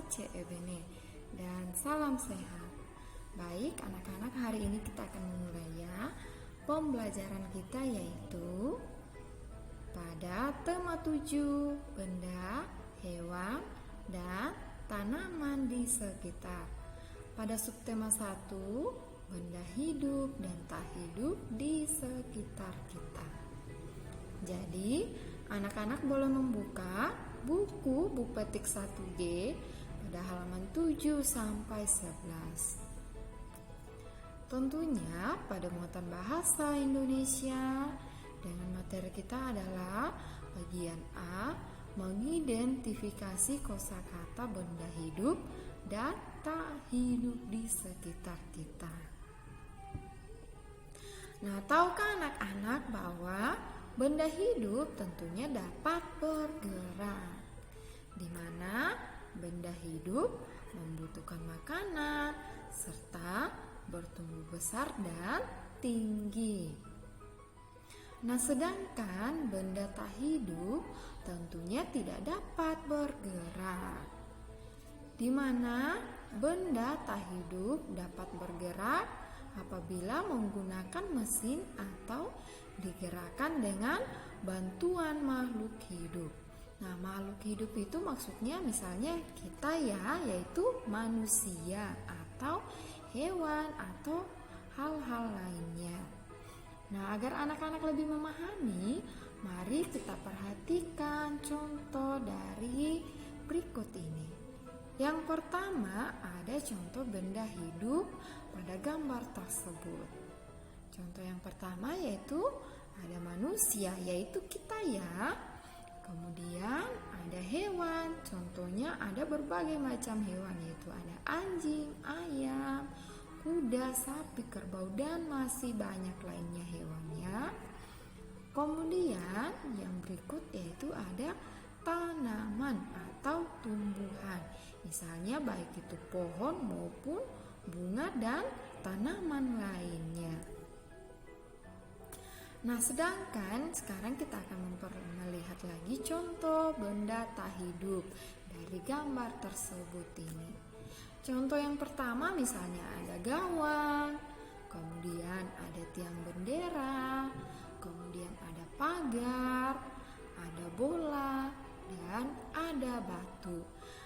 CEBN dan salam sehat. Baik anak-anak, hari ini kita akan memulai ya pembelajaran kita, yaitu pada tema 7 benda, hewan, dan tanaman di sekitar. Pada subtema 1 benda hidup dan tak hidup di sekitar kita. Jadi anak-anak boleh membuka buku Bukpetik 1G pada halaman 7 sampai 11. Tentunya pada muatan bahasa Indonesia dengan materi kita adalah bagian A, mengidentifikasi kosakata benda hidup dan tak hidup di sekitar kita. Nah, tahukah anak-anak bahwa benda hidup tentunya dapat bergerak, di mana benda hidup membutuhkan makanan serta bertumbuh besar dan tinggi. Nah, sedangkan benda tak hidup tentunya tidak dapat bergerak, di mana benda tak hidup dapat bergerak apabila menggunakan mesin atau digerakkan dengan bantuan makhluk hidup. Nah, makhluk hidup itu maksudnya misalnya kita ya, yaitu manusia atau hewan atau hal-hal lainnya. Nah, agar anak-anak lebih memahami, mari kita perhatikan contoh dari berikut ini. Yang pertama, ada contoh benda hidup pada gambar tersebut. Contoh yang pertama yaitu ada manusia, yaitu kita ya. Kemudian ada hewan, contohnya ada berbagai macam hewan, yaitu ada anjing, ayam, kuda, sapi, kerbau, dan masih banyak lainnya hewannya. Kemudian yang berikut yaitu ada tanaman atau tumbuhan, misalnya baik itu pohon maupun bunga dan tanaman lainnya. Nah, sedangkan sekarang kita akan melihat lagi contoh benda tak hidup dari gambar tersebut ini. Contoh yang pertama misalnya ada gawang, kemudian ada tiang bendera, kemudian ada pagar, ada bola, dan ada batu.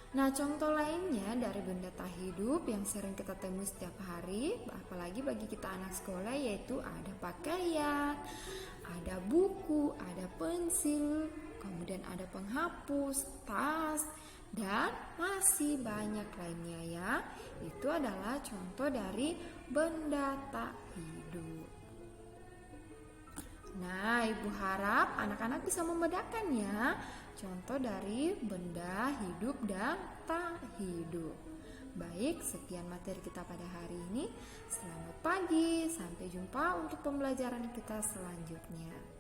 Nah, contoh lainnya dari benda tak hidup yang sering kita temui setiap hari, apalagi bagi kita anak sekolah, yaitu ada pakaian, ada buku, ada pensil, kemudian ada penghapus, tas, dan masih banyak lainnya ya. Itu adalah contoh dari benda tak hidup. Nah, Ibu harap anak-anak bisa membedakannya contoh dari benda hidup dan tak hidup. Baik, sekian materi kita pada hari ini. Selamat pagi, sampai jumpa untuk pembelajaran kita selanjutnya.